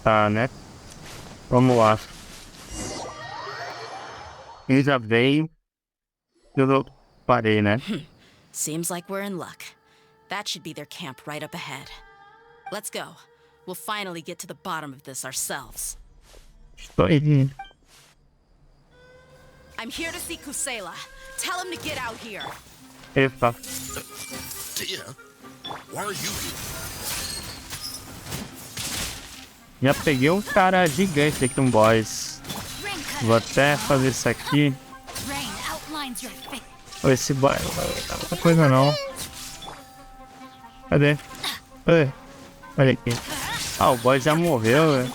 Tá, né? Vamos lá. Ele já veio. Eu parei, né? Seems like we're in luck. That should be their camp right up ahead. Let's go. We'll finally get to the bottom of this ourselves. Estou indo. I'm here to see Coalla. Tell him to get out here. Epa. Tia, why are you here? Já peguei um cara gigante aqui, um boss. Vou até fazer isso aqui. Esse boss não vai dar muita coisa não. Cadê? Cadê? Olha aqui. Ah, o boss já morreu, velho.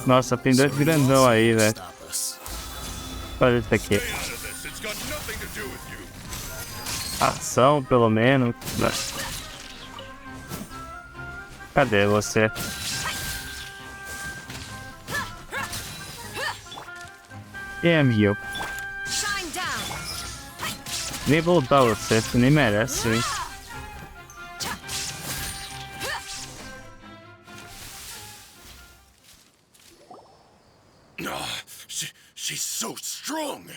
Nossa, tem dois grandão aí, velho. Olha isso aqui. Ação, pelo menos. Cadê você? É, amigo. Nem voltar você, tu nem merece, hein? She's so strong.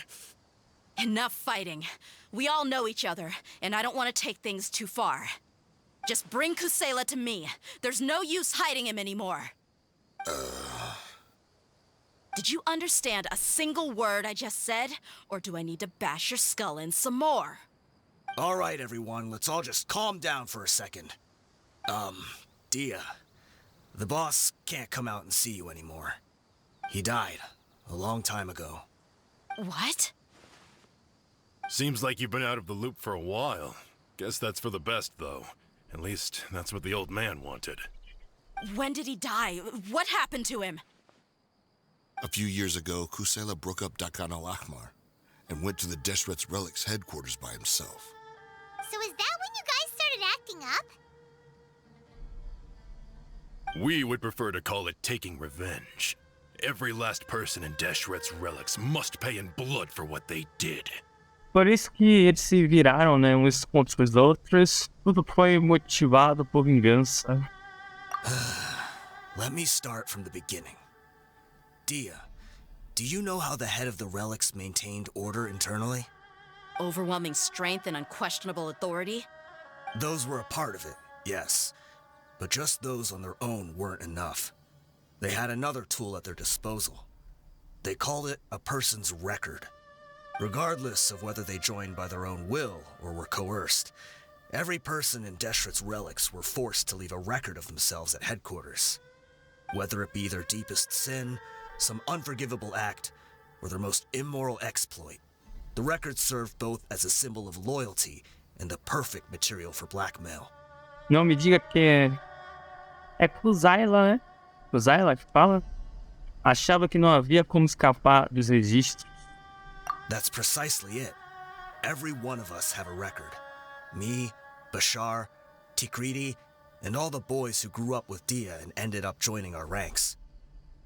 Enough fighting. We all know each other, and I don't want to take things too far. Just bring Coalla to me. There's no use hiding him anymore. Did you understand a single word I just said? Or do I need to bash your skull in some more? All right, everyone, let's all just calm down for a second. Dia, the boss can't come out and see you anymore. He died a long time ago. What? Seems like you've been out of the loop for a while. Guess that's for the best, though. At least, that's what the old man wanted. When did he die? What happened to him? A few years ago, Coalla broke up Dakan al-Ahmar and went to the Deshret's Relics headquarters by himself. So is that when you guys started acting up? We would prefer to call it taking revenge. Every last person in Deshret's Relics must pay in blood for what they did. Por isso que eles se viraram, né, uns contra os outros. Tudo foi motivado por vingança. Let me start from the beginning. Dia, do you know how the head of the Relics maintained order internally? Overwhelming strength and unquestionable authority? Those were a part of it, yes. But just those on their own weren't enough. They had another tool at their disposal. They called it a person's record. Regardless of whether they joined by their own will or were coerced, every person in Deshret's Relics were forced to leave a record of themselves at headquarters. Whether it be their deepest sin, some unforgivable act, or their most immoral exploit, the record served both as a symbol of loyalty and the perfect material for blackmail. Não me diga que é Coalla, né? Coalla que fala. Achava que não havia como escapar dos registros. That's precisely it. Every one of us have a record. Me, Bashar, Tikriti, and all the boys who grew up with Dia and ended up joining our ranks.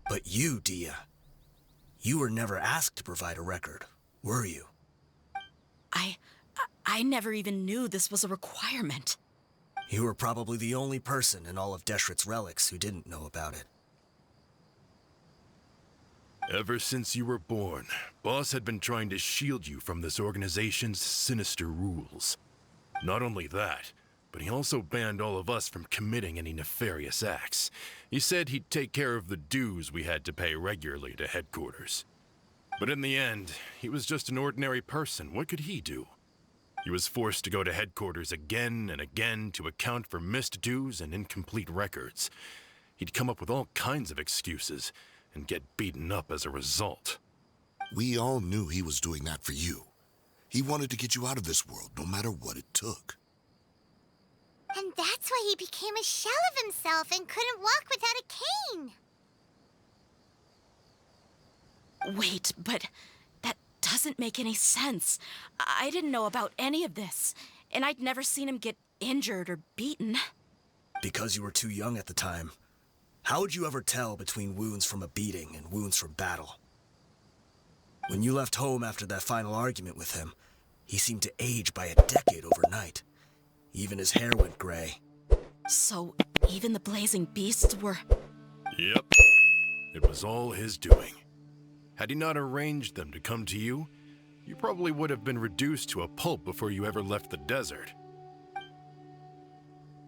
But you, Dia, you were never asked to provide a record, were you? I never even knew this was a requirement. You were probably the only person in all of Deshret's Relics who didn't know about it. Ever since you were born, Boss had been trying to shield you from this organization's sinister rules. Not only that, but he also banned all of us from committing any nefarious acts. He said he'd take care of the dues we had to pay regularly to headquarters. But in the end, he was just an ordinary person. What could he do? He was forced to go to headquarters again and again to account for missed dues and incomplete records. He'd come up with all kinds of excuses and get beaten up as a result. We all knew he was doing that for you. He wanted to get you out of this world, no matter what it took. And that's why he became a shell of himself and couldn't walk without a cane. Wait, but that doesn't make any sense. I didn't know about any of this, and I'd never seen him get injured or beaten. Because you were too young at the time. How would you ever tell between wounds from a beating and wounds from battle? When you left home after that final argument with him, he seemed to age by a decade overnight. Even his hair went gray. So, Even the blazing beasts were... Yep. It was all his doing. Had he not arranged them to come to you, you probably would have been reduced to a pulp before you ever left the desert.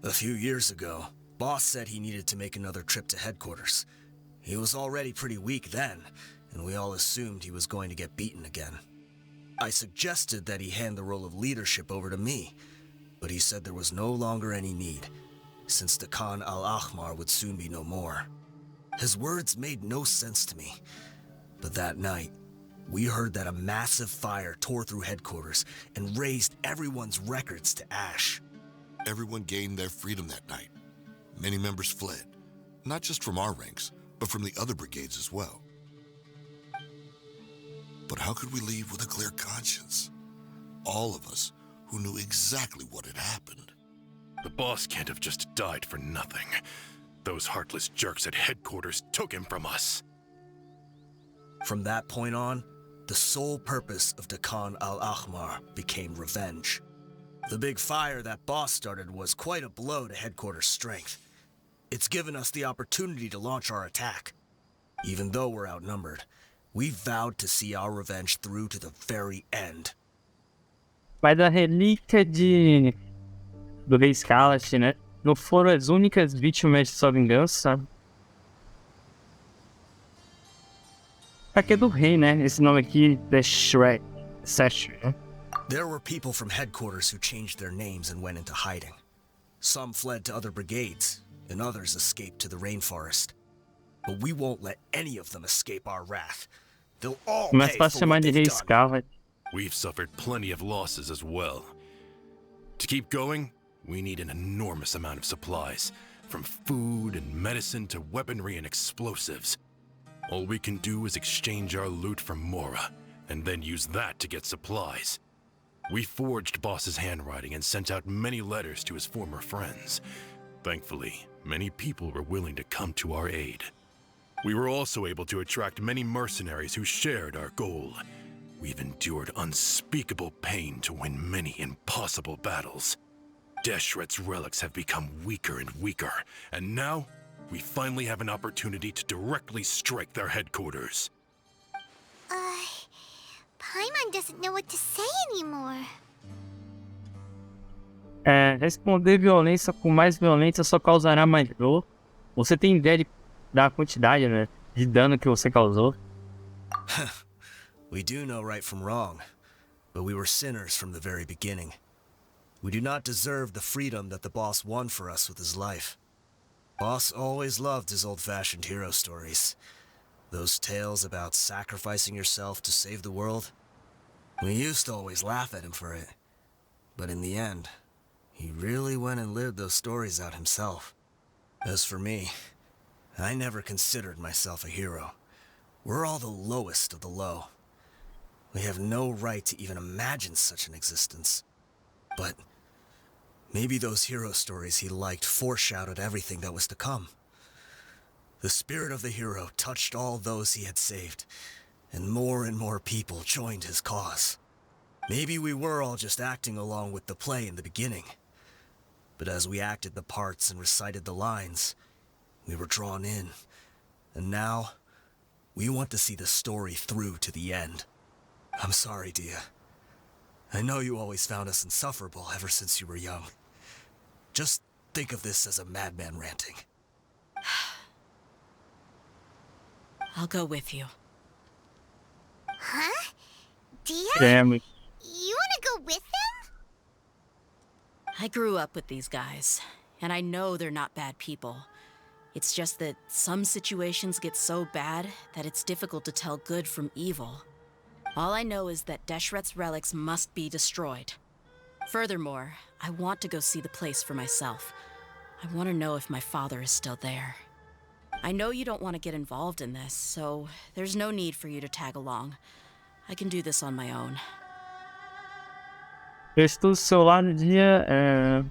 A few years ago, Boss said he needed to make another trip to headquarters. He was already pretty weak then, and we all assumed he was going to get beaten again. I suggested that he hand the role of leadership over to me, but he said there was no longer any need, since the Khan al-Ahmar would soon be no more. His words made no sense to me, but that night, we heard that a massive fire tore through headquarters and razed everyone's records to ash. Everyone gained their freedom that night. Many members fled, not just from our ranks, but from the other brigades as well. But how could we leave with a clear conscience? All of us who knew exactly what had happened. The boss can't have just died for nothing. Those heartless jerks at headquarters took him from us. From that point on, the sole purpose of the Khan al-Ahmar became revenge. The big fire that Boss started was quite a blow to headquarters' strength. It's given us the opportunity to launch our attack. Even though we're outnumbered, we vowed to see our revenge through to the very end. Mas a relíquia do rei Escarlates, né? Não foram as únicas vítimas de sua vingança. Aqui é do rei, né? Esse nome aqui, The Shrek. Session, né? There were people from headquarters who changed their names and went into hiding. Some fled to other brigades, and others escaped to the rainforest. But we won't let any of them escape our wrath. They'll all Mas pay fácil for chamar what de they've rei done. Escarlates. We've suffered plenty of losses as well. To keep going, we need an enormous amount of supplies, from food and medicine to weaponry and explosives. All we can do is exchange our loot from Mora, and then use that to get supplies. We forged Boss's handwriting and sent out many letters to his former friends. Thankfully, many people were willing to come to our aid. We were also able to attract many mercenaries who shared our goal. We've endured unspeakable pain to win many impossible battles. Deshret's relics have become weaker and weaker, and now we finally have an opportunity to directly strike their headquarters. Paimon doesn't know what to say anymore. Responder violência com mais violência só causará mais dor. Você tem ideia da quantidade, né, de dano que você causou? We do know right from wrong, but we were sinners from the very beginning. We do not deserve the freedom that the boss won for us with his life. Boss always loved his old-fashioned hero stories. Those tales about sacrificing yourself to save the world. We used to always laugh at him for it. But in the end, he really went and lived those stories out himself. As for me, I never considered myself a hero. We're all the lowest of the low. We have no right to even imagine such an existence. But maybe those hero stories he liked foreshadowed everything that was to come. The spirit of the hero touched all those he had saved, and more people joined his cause. Maybe we were all just acting along with the play in the beginning. But as we acted the parts and recited the lines, we were drawn in. And now, we want to see the story through to the end. I'm sorry, Dia. I know you always found us insufferable ever since you were young. Just think of this as a madman ranting. I'll go with you. Huh? Dia? Damn. You wanna go with them? I grew up with these guys, and I know they're not bad people. It's just that some situations get so bad that it's difficult to tell good from evil. All I know is that Deshret's relics must be destroyed. Furthermore, I want to go see the place for myself. I want to know if my father is still there. I know you don't want to get involved in this, so there's no need for you to tag along. I can do this on my own. Eu estou do seu lado, Dia.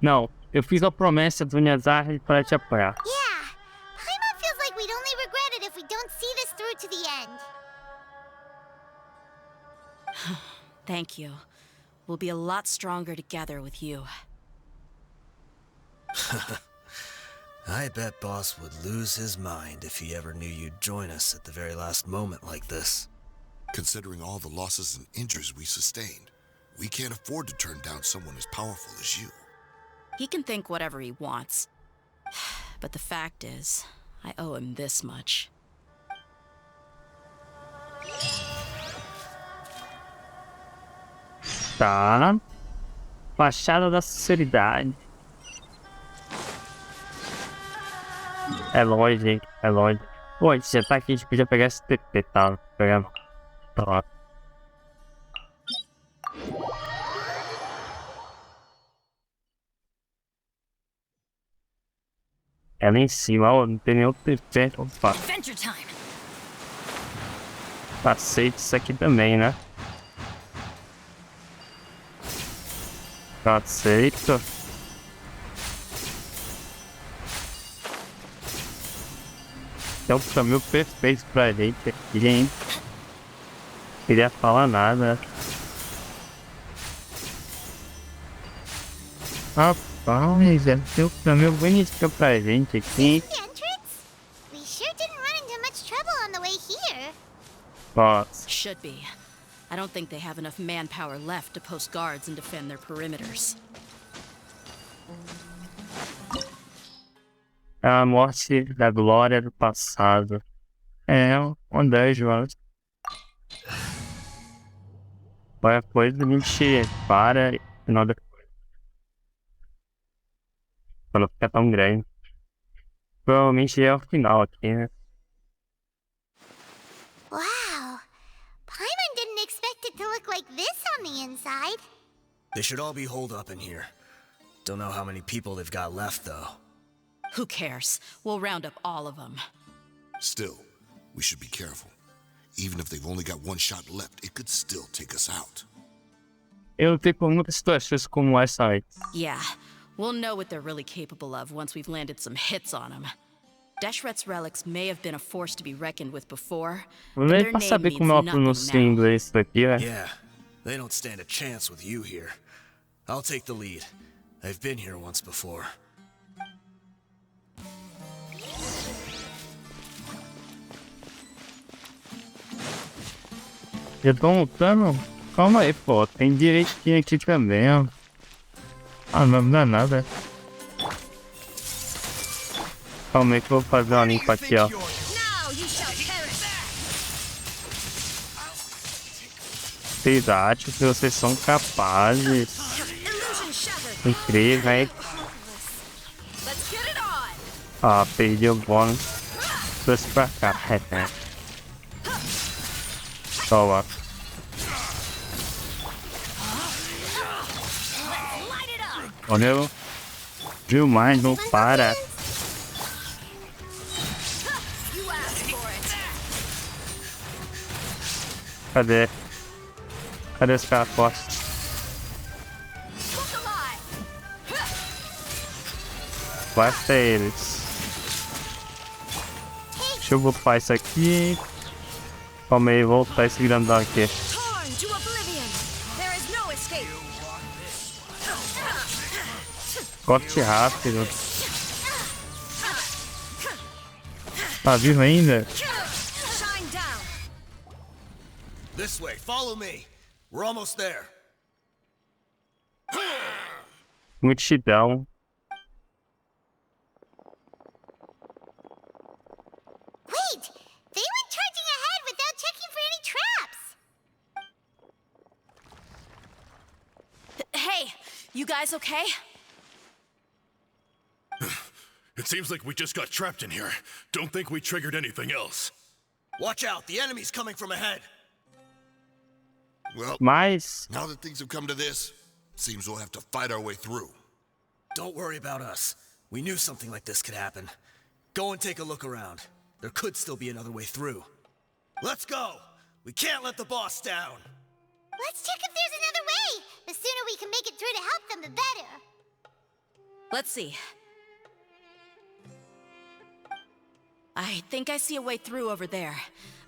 Não, eu fiz a promessa do Miyazaki para te apoiar. Yeah. Paimon feels like we'd only regret it if we don't see this through to the end. Thank you. We'll be a lot stronger together with you. I bet Boss would lose his mind if he ever knew you'd join us at the very last moment like this. Considering all the losses and injuries we sustained, we can't afford to turn down someone as powerful as you. He can think whatever he wants. But the fact is, I owe him this much. Tá. Fachada da Sinceridade. É longe, gente. É longe. Pô, a gente já tá aqui, a gente podia pegar esse TP, tá? Pegar. Tá. É lá em cima, ó. Não tem nenhum TP. Opa. Adventure time. Aceito isso aqui também, né? Aceito. É um caminho perfeito pra gente aqui, hein? Não queria falar nada. Rapaz, deve ter um caminho bonito pra gente aqui, hein? The entrance? We sure didn't run into much trouble on the way here. Nossa. Should be. I don't think they have enough manpower left to post guards and defend their perimeters. É a morte da glória do passado. É, um 10, mano. Qualquer coisa a gente para e no final depois. Pra não ficar tão grande. Provavelmente é o final aqui, né? Wow. Paimon didn't expect it to look like this on the inside. They should all be holed up in here. Don't know how many people they've got left, though. Who cares? We'll round up all of them. Still, we should be careful. Even if they've only got one shot left, it could still take us out. Eu tenho muitas situações como essa aí. Yeah, we'll know what they're really capable of once we've landed some hits on them. Deshret's relics may have been a force to be reckoned with before, but Nem their pra name saber means como ela nothing pronuncia em now. inglês isso aqui, né? Yeah, they don't stand a chance with you here. I'll take the lead. I've been here once before. Eu tô lutando. Calma aí, pô. Tem direitinho aqui também, ó. Ah, não dá nada. Calma aí que eu vou fazer uma limpa aqui, ó. Vocês acham que vocês são capazes? Incrível, hein? Ah, perdi o bônus. Trouxe pra cá. Toma. Olha, viu mais, não para. Cadê? Cadê os caras fortes? Basta eles. Deixa eu bufar isso aqui. Calma aí, vou voltar esse grandão aqui. Corte rápido. Tá vivo ainda? This way, follow me. We're almost there. Multidão. Wait! They went charging ahead without checking for any traps! Hey, you guys okay? It seems like we just got trapped in here. Don't think we triggered anything else. Watch out, the enemy's coming from ahead. Well, Mas now that things have come to this, seems we'll have to fight our way through. Don't worry about us. We knew something like this could happen. Go and take a look around. There could still be another way through. Let's go! We can't let the boss down! Let's check if there's another way! The sooner we can make it through to help them, the better! Let's see. I think I see a way through over there,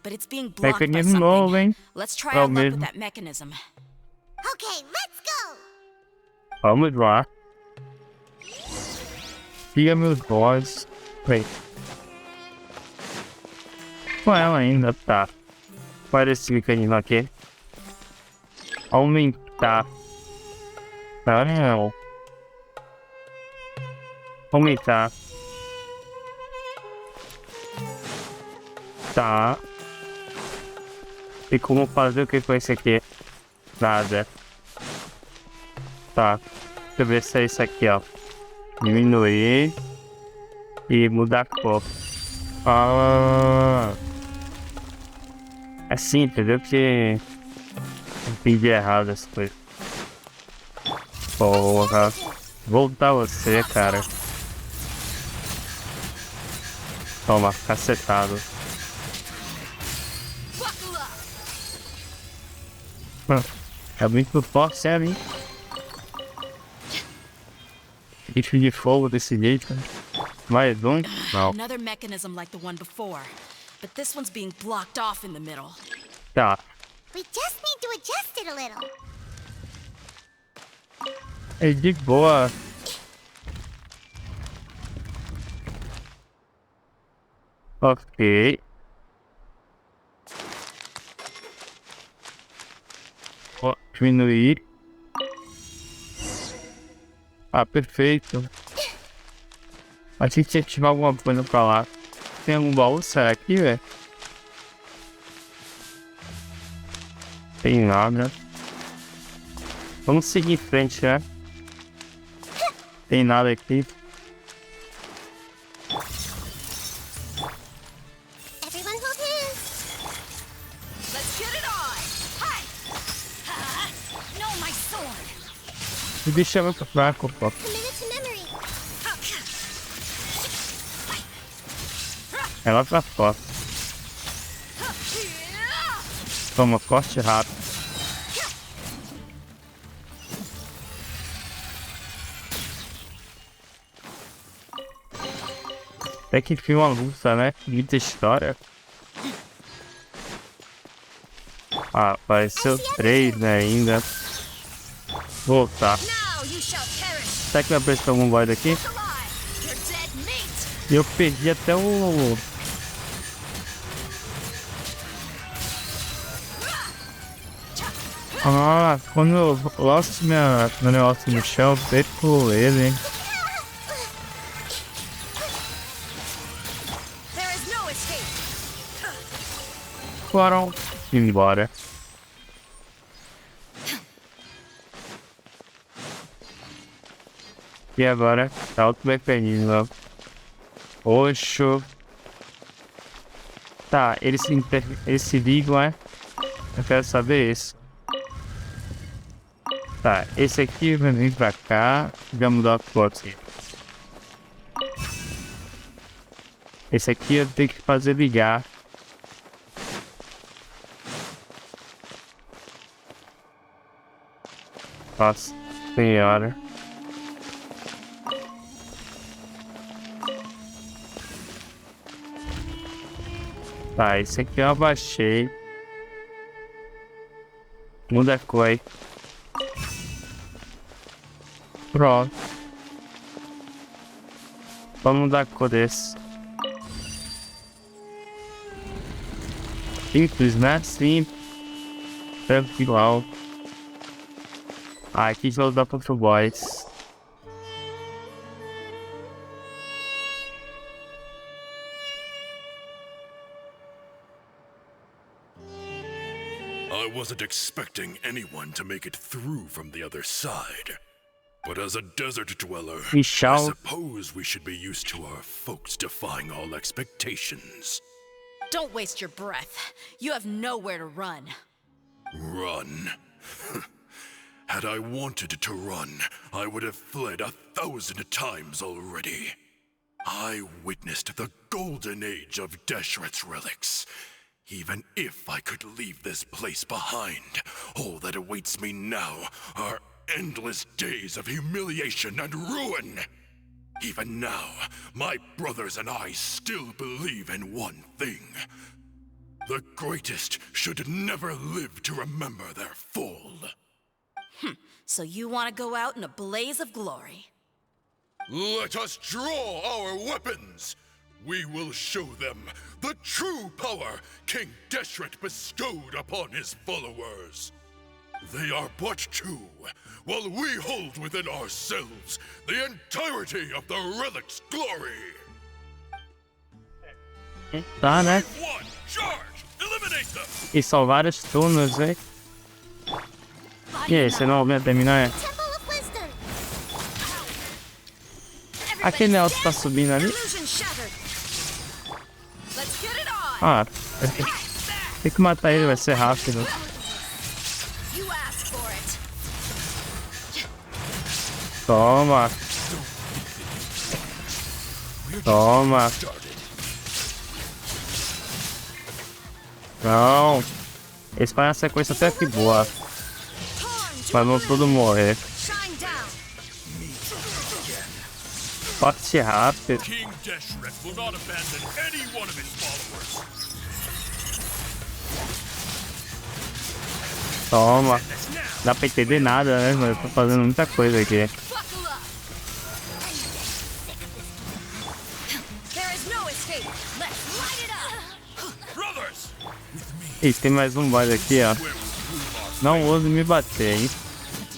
but it's being blocked by Mecanismo novo, something. hein? Let's try É o our luck with mesmo. that mechanism. Okay, let's go! Vamos lá. Siga meus olhos. Peraí. Com ela ainda, tá. Qual é esse mecanismo aqui? Aumentar. Não. Aumentar. Tá. E como fazer o que com esse aqui? Nada. Tá. Deixa eu ver se é isso aqui, ó. Diminuir. E mudar a cor. Ah. É assim, entendeu? Que entendi errado essa coisa. Porra. Voltar você, cara. Toma, cacetado. É muito forte, sério, hein? Rifle de fogo desse jeito, né? Mais um? Não. Another mechanism like the one before, but this one's being blocked off in the middle. Tá. We just need to adjust it a little. É de boa. Ok. Ó, diminuir. Ah, perfeito. A gente tinha que ativar alguma coisa pra lá. Tem algum baú? Será aqui, velho? Tem nada. Vamos seguir em frente, né? Tem nada aqui. Everyone hold hands. Let's get it on! Hi! No, my sword! O bicho é muito fraco, pô. Commit to memory. Ela tá forte. Toma, corte rápido. Até que enfim uma luta, né? Muita história. Ah, apareceu 3, né, ainda. Voltar. Now you shall perish! Será que vai aparecer algum boy daqui? Alive! You're dead meat! Eu perdi até o... Ah, quando eu laço meu negócio no chão, eu perco ele, hein? There is no escape! Foram embora. E agora, tá outro mecanismo. Roxo. Tá, eles se ligam, é? Eu quero saber isso. Tá, esse aqui vai vir pra cá. Vamos mudar o cor aqui. Esse aqui eu tenho que fazer ligar. Nossa senhora. Tá, esse aqui eu abaixei. Muda a cor aí. Pronto. Vamos mudar a cor desse. Simples, né? Simples. Tranquilo. Ah, aqui já vou dar para o boys. I wasn't expecting anyone to make it through from the other side. But as a desert dweller, We I shall. suppose we should be used to our folks defying all expectations. Don't waste your breath. You have nowhere to run. Run. Had I wanted to run, I would have fled 1,000 times already. I witnessed the golden age of Deshret's relics. Even if I could leave this place behind, all that awaits me now are endless days of humiliation and ruin. Even now, my brothers and I still believe in one thing. The greatest should never live to remember their fall. So you want to go out in a blaze of glory? Let us draw our weapons. We will show them the true power King Deshret bestowed upon his followers. They are but two, while we hold within ourselves the entirety of the relic's glory. Tá, né? One, charge! Eliminate them! E são vários turnos, hein? E aí, você não vai terminar? Temple of Wisdom. Aquele Nelson tá subindo ali? Illusion shattered. Let's get it on. Ah, tem que matar ele, vai ser rápido. You asked for it. Toma. Toma. Não. Eles fazem uma sequência até que boa. Pra não todo morrer. Shine down. Forte rápido. King Deshret will not abandon any one of his followers. Toma. Dá pra entender nada, né? Mas eu tô fazendo muita coisa aqui. Buckle up. There is no escape. Let's light it up. Brothers! Ih, tem mais um boss aqui, ó. Não ouse me bater, hein? Do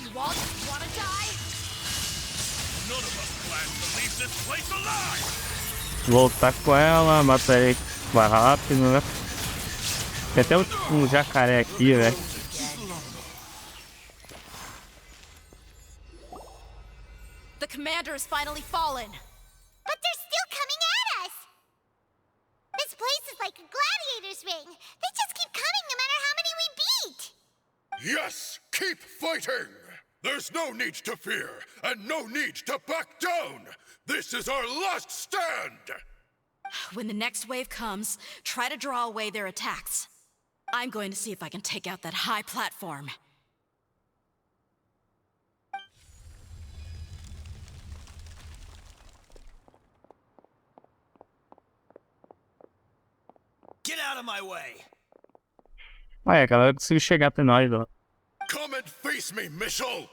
you all just wanna die? None of us plan to leave this place alive! Voltar com ela, matar ele mais rápido, né? Tem até um jacaré aqui, velho. The commander has finally fallen. But they're still coming at us! This place is like a gladiator's ring. They just keep coming no matter how many we beat! Yes, keep fighting! There's no need to fear, and no need to back down! This is our last stand! When the next wave comes, try to draw away their attacks. I'm going to see if I can take out that high platform. Get out of my way! Olha, a galera conseguiu chegar até nós, ó. Come and face me, Michel!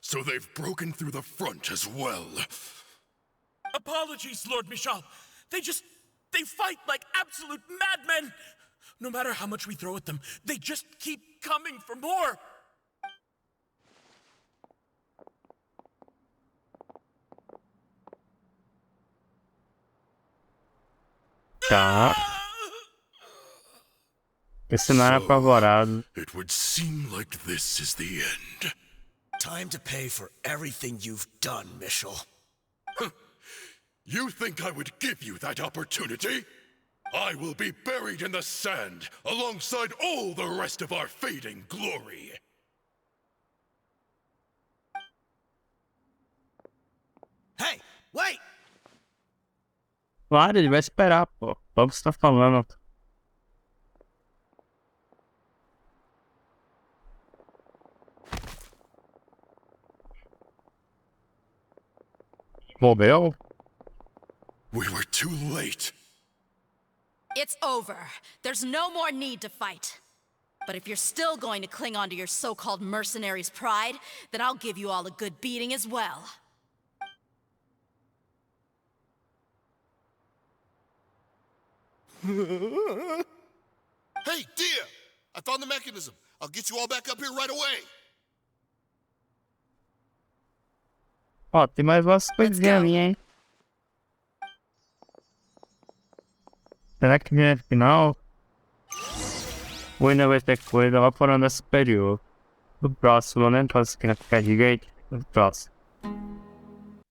So they've broken through the front as well. Apologies, Lord Michal. They fight like absolute madmen. No matter how much we throw at them, they just keep coming for more. Tá. Esse não era apavorado. It would seem like this is the end. Time to pay for everything you've done, Michel. You think I would give you that opportunity? I will be buried in the sand alongside all the rest of our fading glory. Hey, wait! Claro, ele vai esperar, pô. Só o que você tá falando. Morreu? We were too late. It's over. There's no more need to fight. But if you're still going to cling on to your so-called mercenary's pride, then I'll give you all a good beating as well. Hey, Dia! I found the mechanism. I'll get you all back up here right away. Ó, tem mais umas coisinhas ali, hein? Será que vem no final? Ou ainda vai ter coisa lá por onda superior? No próximo, né? Então, se quer ficar gigante, no próximo.